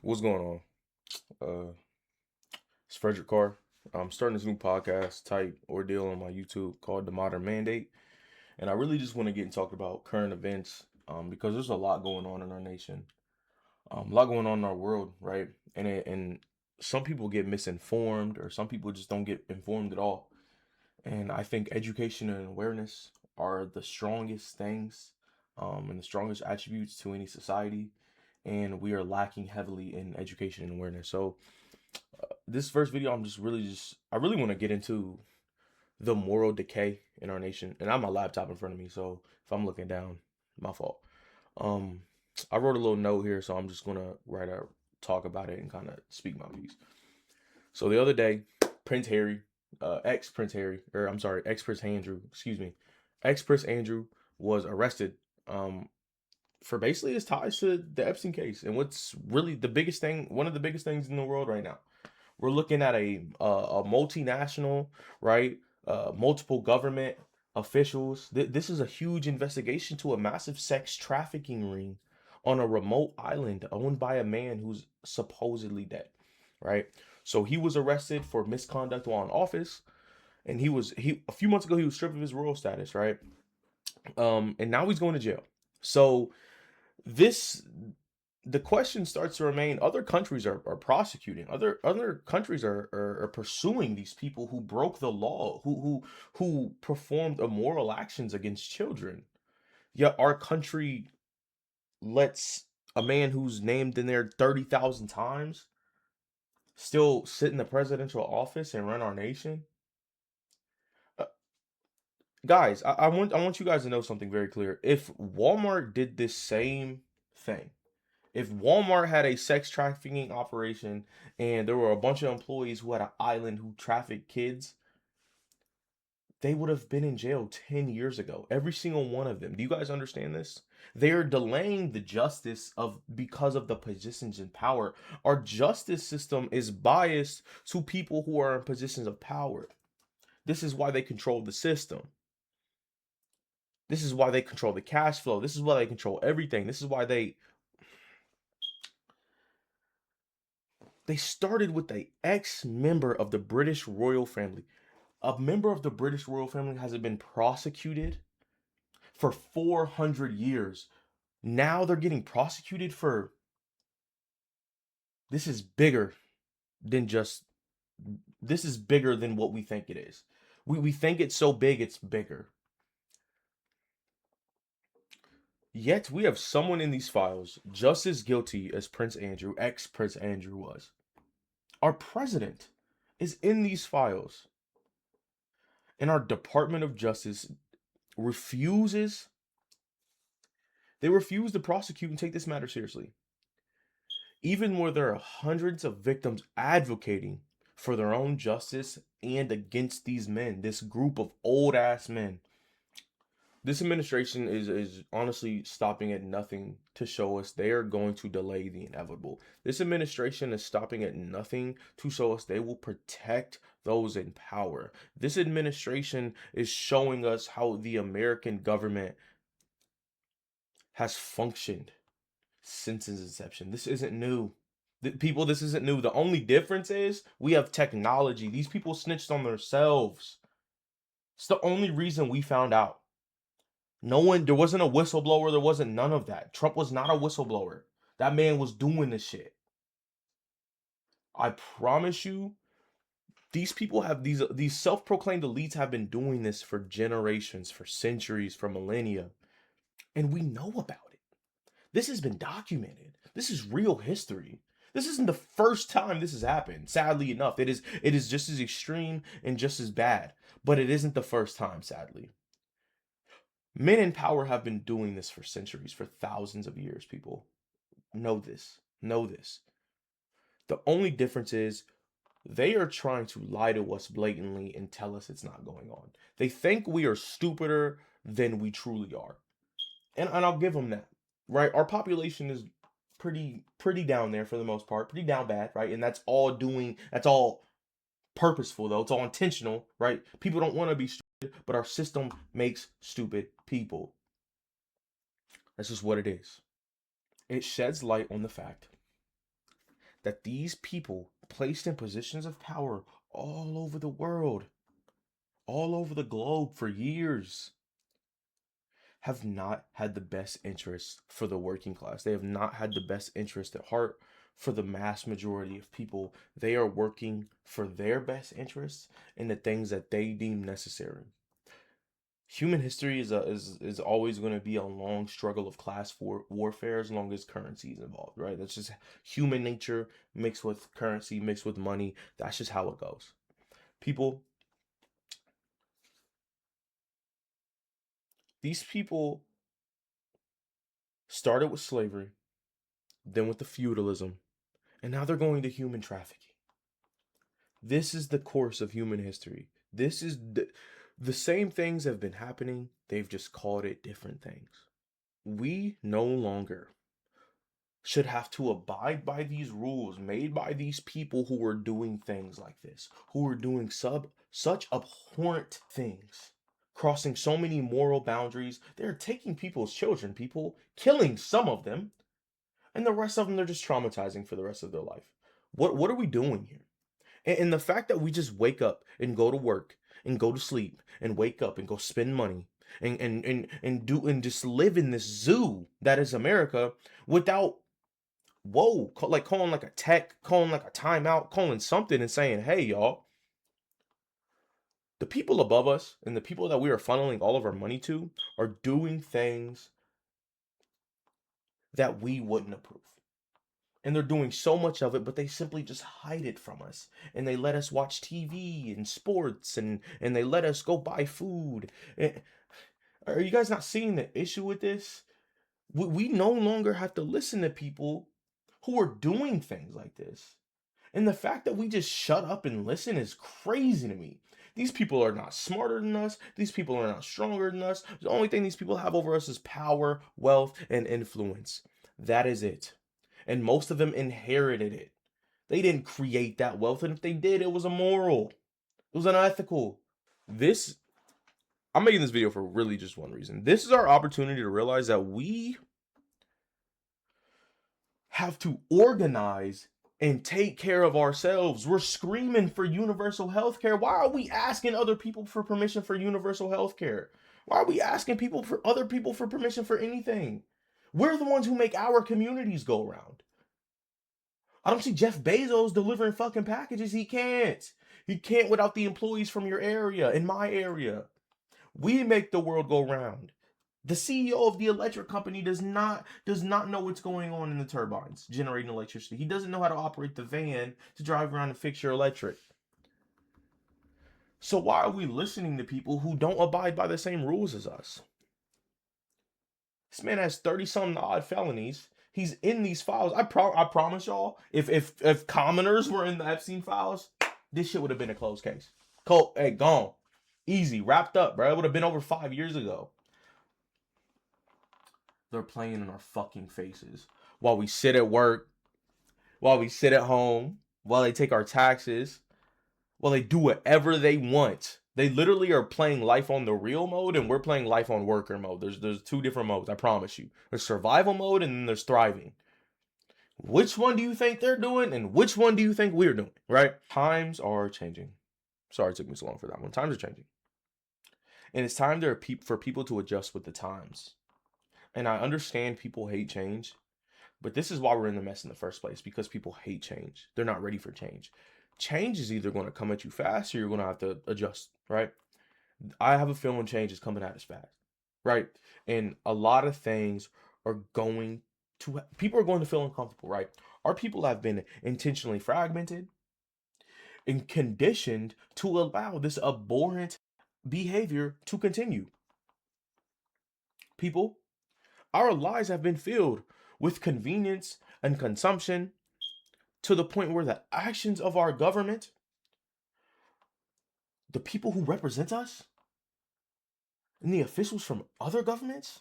What's going on? Uh, it's Frederick. I'm starting this new podcast type ordeal on my YouTube called The Modern Mandate, and I really just want to get and talk about current events because there's a lot going on in our nation, a lot going on in our world, right? And some people get misinformed, or some people just don't get informed at all. And I think education and awareness are the strongest things, and the strongest attributes to any society, and we are lacking heavily in education and awareness. So this first video, I really want to get into the moral decay in our nation. And I have my laptop in front of me, so if I'm looking down, my fault. Um, I wrote a little note here, so I'm just gonna write a talk about it and kind of speak my piece. So the other day, Prince Harry, ex Prince Harry, or I'm sorry, ex Prince Andrew, excuse me, ex Prince Andrew was arrested for basically his ties to the Epstein case. And what's really the biggest thing, one of the biggest things in the world right now, we're looking at a multinational, right? Multiple government officials. This is a huge investigation to a massive sex trafficking ring on a remote island owned by a man who's supposedly dead, right? So he was arrested for misconduct while in office, and he a few months ago he was stripped of his royal status, right? And now he's going to jail. So this the question starts to remain. Other countries are prosecuting, other countries are pursuing these people who broke the law, who performed immoral actions against children, yet our country lets a man who's named in there 30,000 times still sit in the presidential office and run our nation. uh, Guys, I want you guys to know something very clear. If Walmart did this same thing, if Walmart had a sex trafficking operation and there were a bunch of employees who had an island who trafficked kids, they would have been in jail 10 years ago. Every single one of them. Do you guys understand this? They are delaying the justice of because of the positions in power. Our justice system is biased to people who are in positions of power. This is why they control the system. This is why they control the cash flow. This is why they control everything. This is why they started with a ex-member of the British royal family. A member of the British royal family hasn't been prosecuted for 400 years. Now they're getting prosecuted for this is bigger than just this is bigger than what we think it is. We think it's so big it's bigger. Yet we have someone in these files just as guilty as Prince Andrew, ex Prince Andrew was. Our president is in these files, and our Department of Justice refuses they refuse to prosecute and take this matter seriously. Even where there are hundreds of victims advocating for their own justice and against these men, this group of old ass men. This administration is honestly stopping at nothing to show us they are going to delay the inevitable. This administration is stopping at nothing to show us they will protect those in power. This administration is showing us how the American government has functioned since its inception. This isn't new. People, this isn't new. The only difference is we have technology. These people snitched on themselves. It's the only reason we found out. No one, there wasn't a whistleblower. There wasn't none of that. Trump was not a whistleblower. That man was doing this shit. I promise you, these people have these self-proclaimed elites have been doing this for generations, for centuries, for millennia, and we know about it. This has been documented. This is real history. This isn't the first time this has happened. Sadly enough, it is just as extreme and just as bad, but it isn't the first time, sadly. Men in power have been doing this for centuries, for thousands of years, people. Know this. Know this. The only difference is they are trying to lie to us blatantly and tell us it's not going on. They think we are stupider than we truly are. And I'll give them that, right? Our population is pretty down there for the most part, pretty down bad, right? And that's all purposeful though. It's all intentional, right? People don't want to be stupid, but our system makes stupid people. That's just what it is. It sheds light on the fact that these people placed in positions of power all over the world, all over the globe for years, have not had the best interests for the working class. They have not had the best interest at heart for the mass majority of people. They are working for their best interests and the things that they deem necessary. Human history is always going to be a long struggle of class warfare as long as currency is involved, right? That's just human nature mixed with currency, mixed with money. That's just how it goes. People, these people started with slavery, then with the feudalism, and now they're going to human trafficking. This is the course of human history. This is the same things have been happening. They've just called it different things. We no longer should have to abide by these rules made by these people who were doing things like this, who were doing such abhorrent things, crossing so many moral boundaries. They're taking people's children, people, killing some of them, and the rest of them they're just traumatizing for the rest of their life. What are we doing here? And the fact that we just wake up and go to work and go to sleep and wake up and go spend money and just live in this zoo that is America without like calling like a tech, calling like a timeout, calling something and saying, hey, y'all, the people above us and the people that we are funneling all of our money to are doing things that we wouldn't approve. And they're doing so much of it, but they simply just hide it from us. And they let us watch TV and sports and they let us go buy food. Are you guys not seeing the issue with this? We no longer have to listen to people who are doing things like this. And the fact that we just shut up and listen is crazy to me. These people are not smarter than us. These people are not stronger than us. The only thing these people have over us is power, wealth, and influence. That is it. And most of them inherited it. They didn't create that wealth. And if they did, it was immoral. It was unethical. I'm making this video for really just one reason. This is our opportunity to realize that we have to organize and take care of ourselves. We're screaming for universal health care. Why are we asking other people for permission for universal health care? Why are we asking other people for permission for anything? We're the ones who make our communities go around. I don't see Jeff Bezos delivering fucking packages. He can't. He can't without the employees from your area, in my area. We make the world go round. The CEO of the electric company does not know what's going on in the turbines generating electricity. He doesn't know how to operate the van to drive around and fix your electric. So why are we listening to people who don't abide by the same rules as us? This man has 30-some odd felonies. He's in these files. I promise y'all, if commoners were in the Epstein files, this shit would have been a closed case. Hey, gone. Easy, wrapped up, bro. It would have been over 5 years ago. They're playing in our fucking faces while we sit at work, while we sit at home, while they take our taxes, while they do whatever they want. They literally are playing life on the real mode and we're playing life on worker mode. There's two different modes, I promise you. There's survival mode and then there's thriving. Which one do you think they're doing and which one do you think we're doing, right? Times are changing. Sorry it took me so long for that one. Times are changing. And it's time for people to adjust with the times. And I understand people hate change, but this is why we're in the mess in the first place, because people hate change. They're not ready for change. Change is either going to come at you fast or you're going to have to adjust, right? I have a feeling change is coming at us fast, right? And a lot of things people are going to feel uncomfortable, right? Our people have been intentionally fragmented and conditioned to allow this abhorrent behavior to continue. People, our lives have been filled with convenience and consumption to the point where the actions of our government, the people who represent us, and the officials from other governments,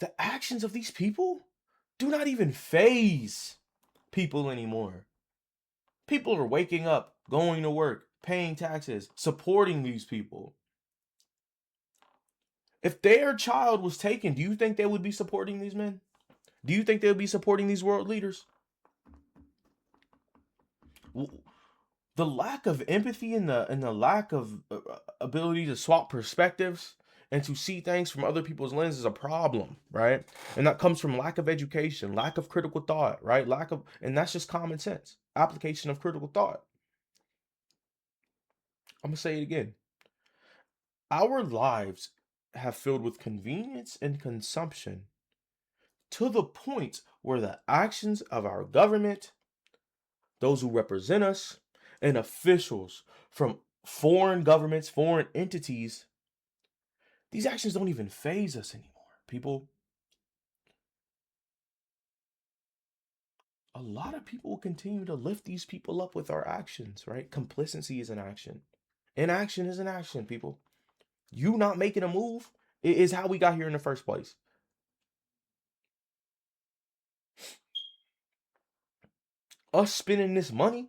the actions of these people do not even faze people anymore. People are waking up, going to work, paying taxes, supporting these people. If their child was taken, do you think they would be supporting these men? Do you think they'll be supporting these world leaders? The lack of empathy and the lack of ability to swap perspectives and to see things from other people's lens is a problem, right? And that comes from lack of education, lack of critical thought, right? And that's just common sense application of critical thought. I'm gonna say it again. Our lives have filled with convenience and consumption to the point where the actions of our government, those who represent us, and officials from foreign governments, foreign entities, these actions don't even phase us anymore. People, a lot of people will continue to lift these people up with our actions, right? Complicity is an action. Inaction is an action, people. You not making a move is how we got here in the first place. Us spending this money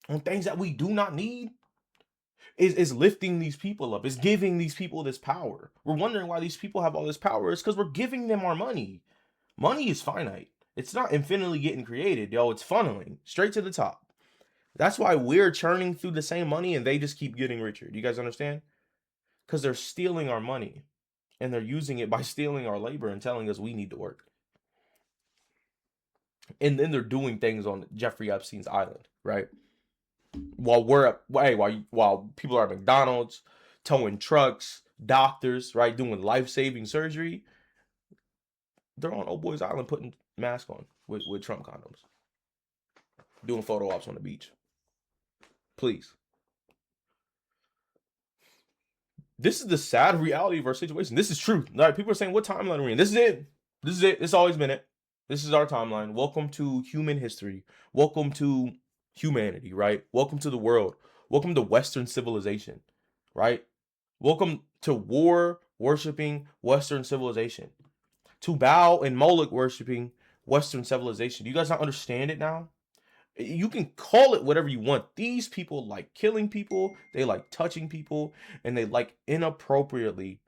on things that we do not need is lifting these people up, is giving these people this power. We're wondering why these people have all this power. It's because we're giving them our money. Money is finite. It's not infinitely getting created, yo. It's funneling straight to the top. That's why we're churning through the same money and they just keep getting richer. Do you guys understand? Because they're stealing our money and they're using it by stealing our labor and telling us we need to work. And then they're doing things on Jeffrey Epstein's island, right? While people are at McDonald's, towing trucks, doctors, right, doing life-saving surgery, they're on Old Boys Island putting masks on with Trump condoms, doing photo ops on the beach. Please. This is the sad reality of our situation. This is true. Like, people are saying, what timeline are we in? This is it. This is it. It's always been it. This is our timeline. Welcome to human history. Welcome to humanity, right? Welcome to the world. Welcome to Western civilization, right? Welcome to war worshiping Western civilization. To bow and Moloch worshiping Western civilization. Do you guys not understand it now? You can call it whatever you want. These people like killing people, they like touching people, and they like inappropriately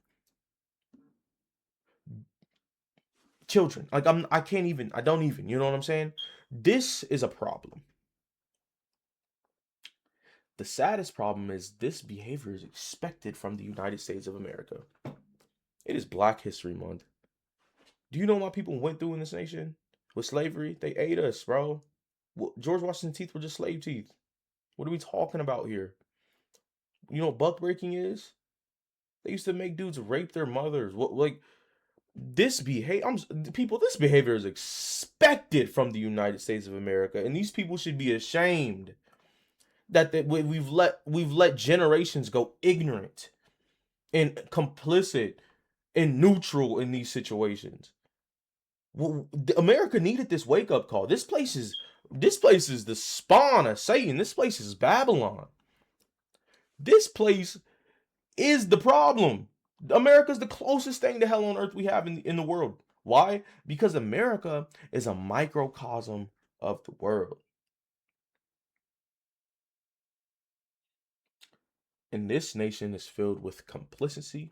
children. Like I don't even, you know what I'm saying? This is a problem. The saddest problem is this behavior is expected from the United States of America. It is Black History Month. Do you know what people went through in this nation with slavery? They ate us, bro. George Washington's teeth were just slave teeth. What are we talking about here? You know what buck breaking is? They used to make dudes rape their mothers. What like this behavior? People. This behavior is expected from the United States of America, and these people should be ashamed that we've let generations go ignorant and complicit and neutral in these situations. Well, America needed this wake up call. This place is the spawn of Satan. This place is Babylon. This place is the problem. America's the closest thing to hell on earth we have in the world. Why? Because America is a microcosm of the world. And this nation is filled with complicity,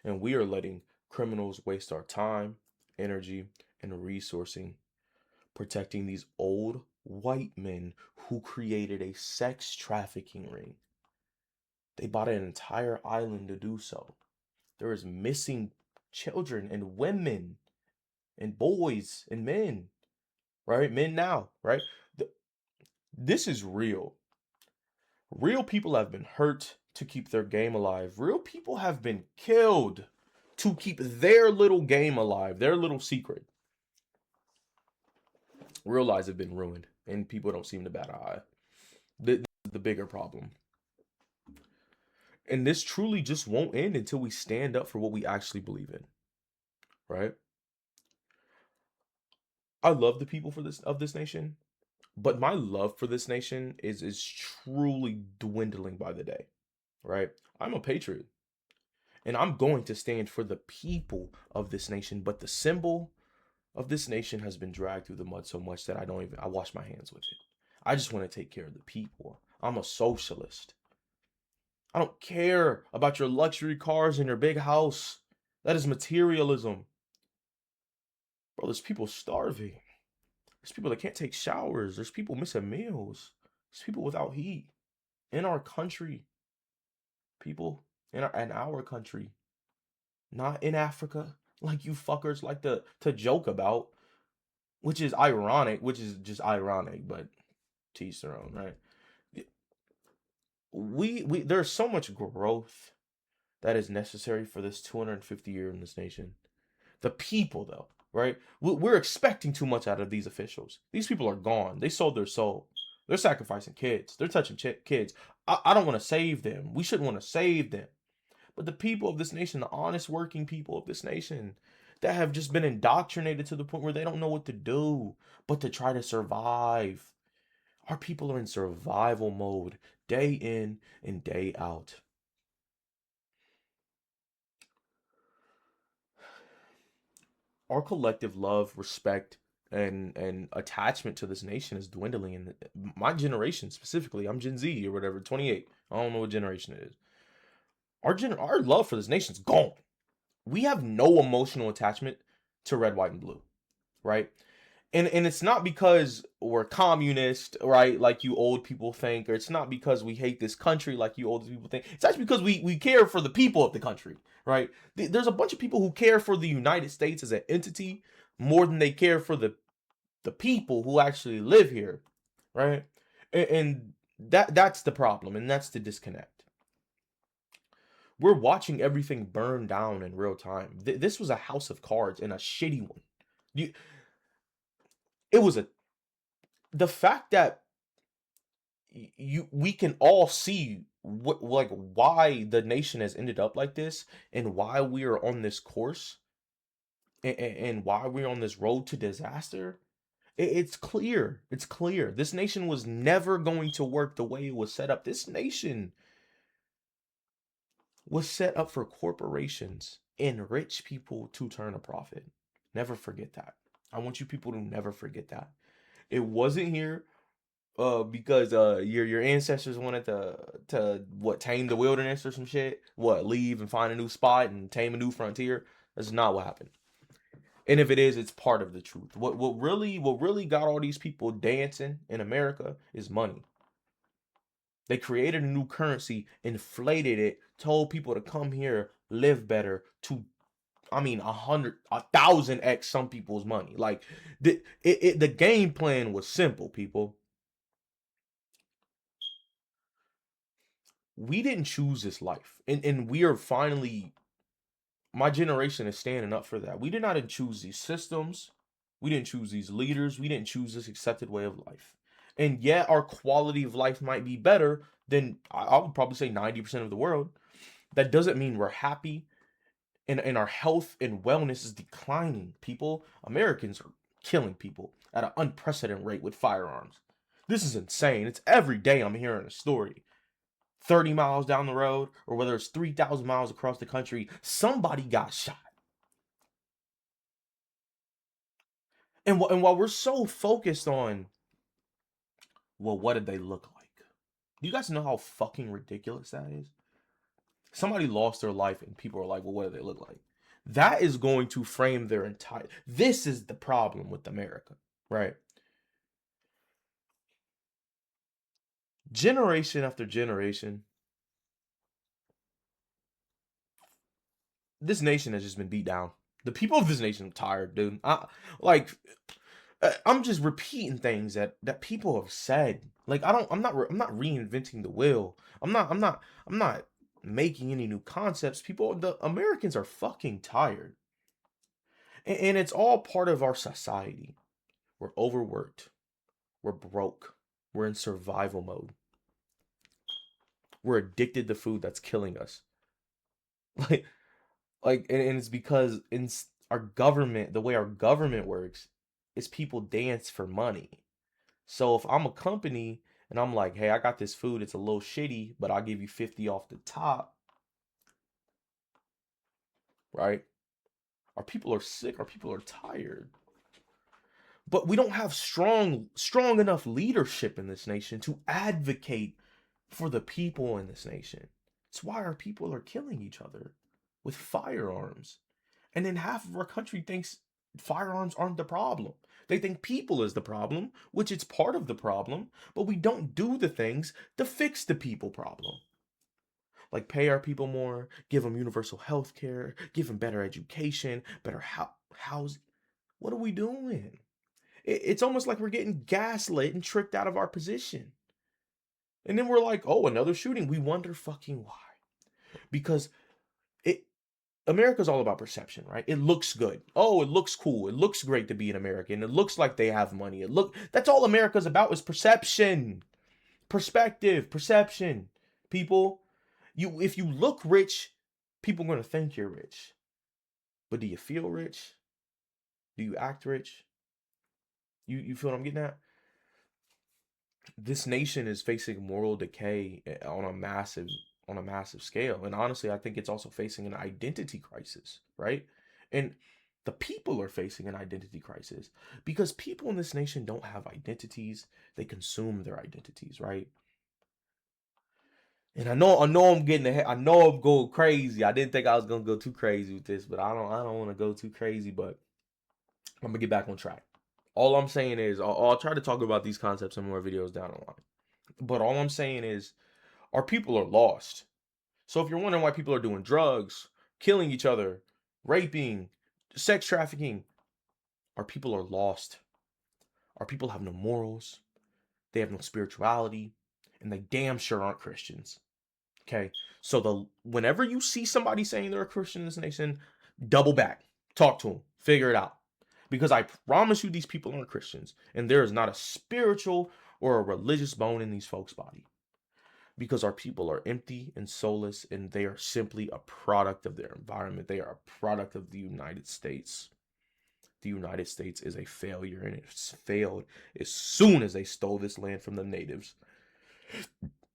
and we are letting criminals waste our time, energy, and resourcing protecting these old white men who created a sex trafficking ring. They bought an entire island to do so. There is missing children and women and boys and men, right? Men now, right? This is real. Real people have been hurt to keep their game alive. Real people have been killed to keep their little game alive, their little secret. Real lives have been ruined, and people don't seem to bat an eye. This is the bigger problem. And this truly just won't end until we stand up for what we actually believe in, right? I love the people of this nation, but my love for this nation is truly dwindling by the day, right? I'm a patriot, and I'm going to stand for the people of this nation, but the symbol of this nation has been dragged through the mud so much that I wash my hands with it. I just want to take care of the people. I'm a socialist. I don't care about your luxury cars and your big house. That is materialism. Bro, there's people starving. There's people that can't take showers. There's people missing meals. There's people without heat in our country. People in our country, not in Africa, like you fuckers like to joke about, which is ironic, which is just ironic, but to each their own, right? We there's so much growth that is necessary for this 250 year in this nation. The people, though, right? We're expecting too much out of these officials. These people are gone. They sold their soul. They're sacrificing kids. They're touching kids. I don't want to save them. We shouldn't want to save them. But the people of this nation, the honest working people of this nation, that have just been indoctrinated to the point where they don't know what to do but to try to survive. Our people are in survival mode day in and day out. Our collective love, respect, and attachment to this nation is dwindling. And my generation specifically, I'm Gen Z or whatever, 28. I don't know what generation it is. Our love for this nation's gone. We have no emotional attachment to red, white, and blue, right? And it's not because we're communist, right? Like you old people think, or it's not because we hate this country like you old people think. It's actually because we care for the people of the country, right? There's a bunch of people who care for the United States as an entity more than they care for the people who actually live here, right? And that's the problem, and that's the disconnect. We're watching everything burn down in real time. This was a house of cards and a shitty one. You, it was a the fact that we can all see what like why the nation has ended up like this and why we are on this course and why we're on this road to disaster. It's clear. It's clear. This nation was never going to work the way it was set up. This nation was set up for corporations and rich people to turn a profit. Never forget that. I want you people to never forget that. It wasn't here because your ancestors wanted to what, tame the wilderness or some shit, what, leave and find a new spot and tame a new frontier. That's not what happened. And if it is, it's part of the truth. What really got all these people dancing in America is money. They created a new currency, inflated it, told people to come here, live better, to, I mean, 1,000x some people's money. Like the game plan was simple, people. We didn't choose this life, and we are finally, my generation is standing up for that. We did not choose these systems. We didn't choose these leaders. We didn't choose this accepted way of life. And yet our quality of life might be better than, I would probably say, 90% of the world. That doesn't mean we're happy, and our health and wellness is declining. People, Americans are killing people at an unprecedented rate with firearms. This is insane. It's every day I'm hearing a story. 30 miles down the road, or whether it's 3,000 miles across the country, somebody got shot. And while we're so focused on, well, what did they look like? Do you guys know how fucking ridiculous that is? Somebody lost their life and people are like, well, what do they look like? That is going to frame their entire. This is the problem with America, right? Generation after generation, this nation has just been beat down. The people of this nation are tired, dude. Like I'm just repeating things that people have said. Like I'm not reinventing the wheel. I'm not making any new concepts. The Americans are fucking tired. And it's all part of our society. We're overworked. We're broke. We're in survival mode. We're addicted to food that's killing us. Like and it's because in our government, the way our government works is people dance for money. So if I'm a company and I'm like, hey, I got this food, it's a little shitty, but I'll give you 50 off the top, right? Our people are sick, our people are tired. But we don't have strong enough leadership in this nation to advocate for the people in this nation. It's why our people are killing each other with firearms. And then half of our country thinks firearms aren't the problem. They think people is the problem, which it's part of the problem, but we don't do the things to fix the people problem. Like pay our people more, give them universal health care, give them better education, better housing. What are we doing? It's almost like we're getting gaslit and tricked out of our position. And then we're like, oh, another shooting. We wonder fucking why. Because it America's all about perception, right? It looks good. Oh, it looks cool. It looks great to be an American. It looks like they have money. That's all America's about is perception. Perspective, perception. People, if you look rich, people are gonna think you're rich. But do you feel rich? Do you act rich? You feel what I'm getting at? This nation is facing moral decay on a massive scale. And honestly, I think it's also facing an identity crisis, right? And the people are facing an identity crisis because people in this nation don't have identities. They consume their identities, right? And I know I'm getting ahead. I know I'm going crazy. I didn't think I was gonna go too crazy with this, but I don't want to go too crazy, but I'm gonna get back on track. All I'm saying is I'll try to talk about these concepts in more videos down the line. But all I'm saying is our people are lost. So if you're wondering why people are doing drugs, killing each other, raping, sex trafficking, our people are lost. Our people have no morals, they have no spirituality, and they damn sure aren't Christians. Okay? So whenever you see somebody saying they're a Christian in this nation, double back. Talk to them. Figure it out. Because I promise you these people aren't Christians, and there is not a spiritual or a religious bone in these folks' body. Because our people are empty and soulless, and they are simply a product of their environment. They are a product of the United States. The United States is a failure, and it's failed as soon as they stole this land from the natives.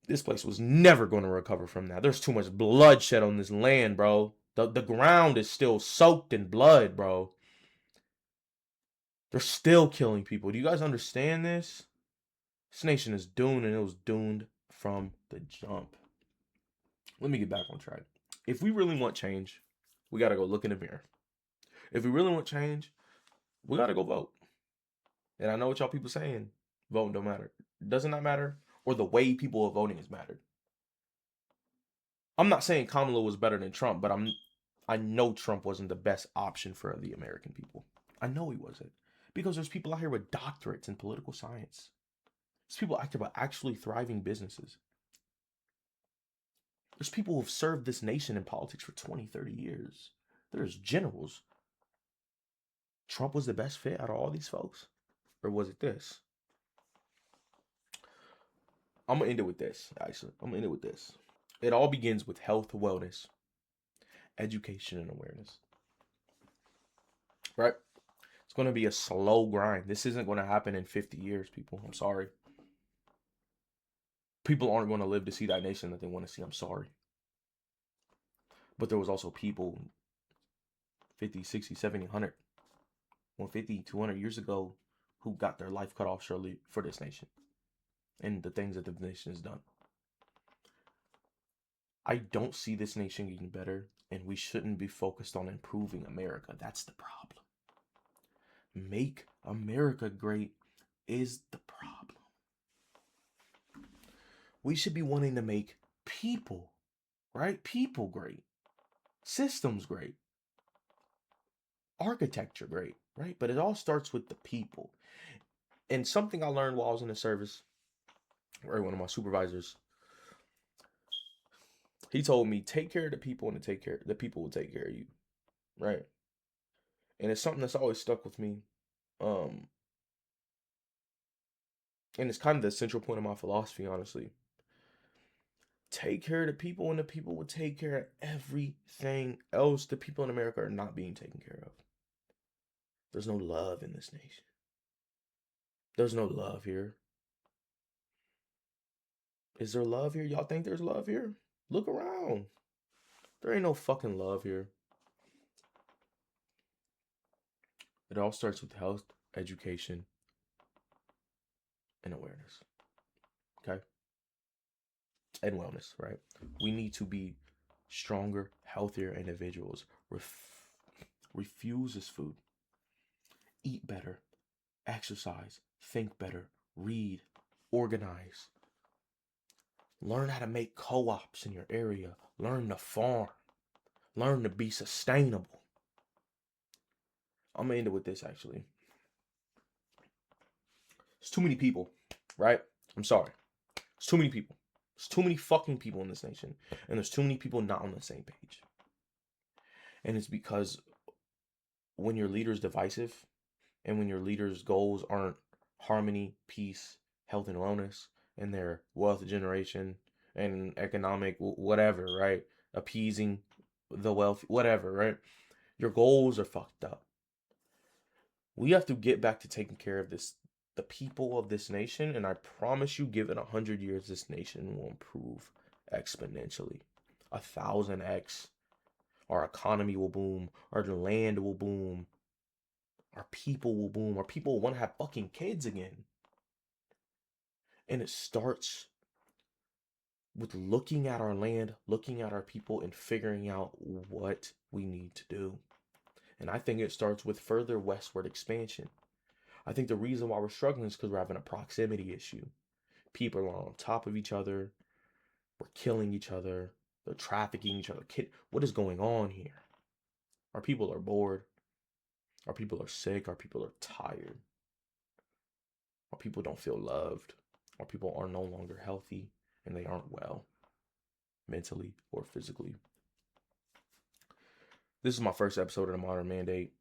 This place was never going to recover from that. There's too much bloodshed on this land, bro. The ground is still soaked in blood, bro. They're still killing people. Do you guys understand this? This nation is doomed, and it was doomed from the jump. Let me get back on track. If we really want change, we got to go look in the mirror. If we really want change, we got to go vote. And I know what y'all people saying. Voting don't matter. Does it not matter? Or the way people are voting has mattered. I'm not saying Kamala was better than Trump, but I know Trump wasn't the best option for the American people. I know he wasn't. Because there's people out here with doctorates in political science. There's people out there with actually thriving businesses. There's people who have served this nation in politics for 20, 30 years. There's generals. Trump was the best fit out of all these folks? Or was it this? I'm going to end it with this, actually. I'm going to end it with this. It all begins with health, wellness, education, and awareness. Right? It's going to be a slow grind. This isn't going to happen in 50 years, people. I'm sorry. People aren't going to live to see that nation that they want to see. I'm sorry. But there was also people 50, 60, 70, 100, 150, 200 years ago who got their life cut off shortly for this nation and the things that the nation has done. I don't see this nation getting better, and we shouldn't be focused on improving America. That's the problem. Make America great is the problem. We should be wanting to make people, right? People great. Systems great. Architecture great, right? But it all starts with the people. And something I learned while I was in the service, or one of my supervisors, he told me, take care of the people and the people will take care of you. Right. And it's something that's always stuck with me. Um, and it's kind of the central point of my philosophy, honestly. Take care of the people and the people will take care of everything else. The people in America are not being taken care of. There's no love in this nation. There's no love here. Is there love here? Y'all think there's love here? Look around. There ain't no fucking love here. It all starts with health, education, and awareness. Okay? And wellness, right? We need to be stronger, healthier individuals. Refuse this food. eat better, exercise, think better, read, organize. Learn how to make co-ops in your area. Learn to farm. Learn to be sustainable. I'm gonna end it with this actually. There's too many people, right? I'm sorry. There's too many people. There's too many fucking people in this nation. And there's too many people not on the same page. And it's because when your leader's divisive and when your leader's goals aren't harmony, peace, health and wellness, and their wealth generation and economic whatever, right? Appeasing the wealth, whatever, right? Your goals are fucked up. We have to get back to taking care of the people of this nation, and I promise you, give it 100 years, this nation will improve exponentially. 1,000x. Our economy will boom. Our land will boom. Our people will boom. Our people will want to have fucking kids again. And it starts with looking at our land, looking at our people, and figuring out what we need to do. And I think it starts with further westward expansion. I think the reason why we're struggling is because we're having a proximity issue. People are on top of each other. We're killing each other. They're trafficking each other. What is going on here? Our people are bored. Our people are sick. Our people are tired. Our people don't feel loved. Our people are no longer healthy, and they aren't well, mentally or physically. This is my first episode of the Modern Mandate,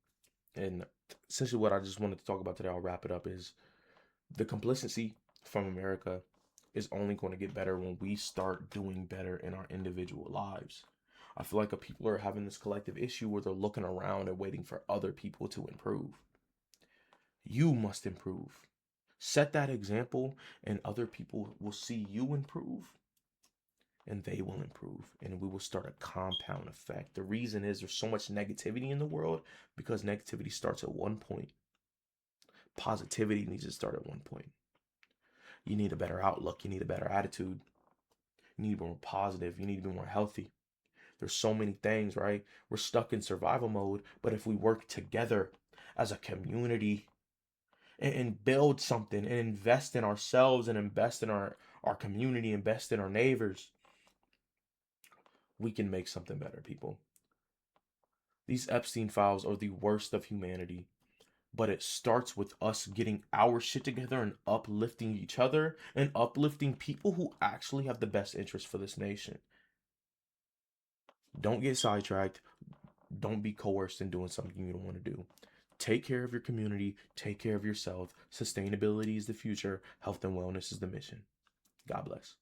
and essentially what I just wanted to talk about today, I'll wrap it up, is the complicity from America is only going to get better when we start doing better in our individual lives. I feel like people are having this collective issue where they're looking around and waiting for other people to improve. You must improve. Set that example, and other people will see you improve, and they will improve, and we will start a compound effect. The reason is there's so much negativity in the world because negativity starts at one point. Positivity needs to start at one point. You need a better outlook. You need a better attitude. You need to be more positive. You need to be more healthy. There's so many things, right? We're stuck in survival mode, but if we work together as a community and build something and invest in ourselves and invest in our community, invest in our neighbors, we can make something better, people. These Epstein files are the worst of humanity, but it starts with us getting our shit together and uplifting each other and uplifting people who actually have the best interest for this nation. Don't get sidetracked. Don't be coerced in doing something you don't want to do. Take care of your community. Take care of yourself. Sustainability is the future. Health and wellness is the mission. God bless.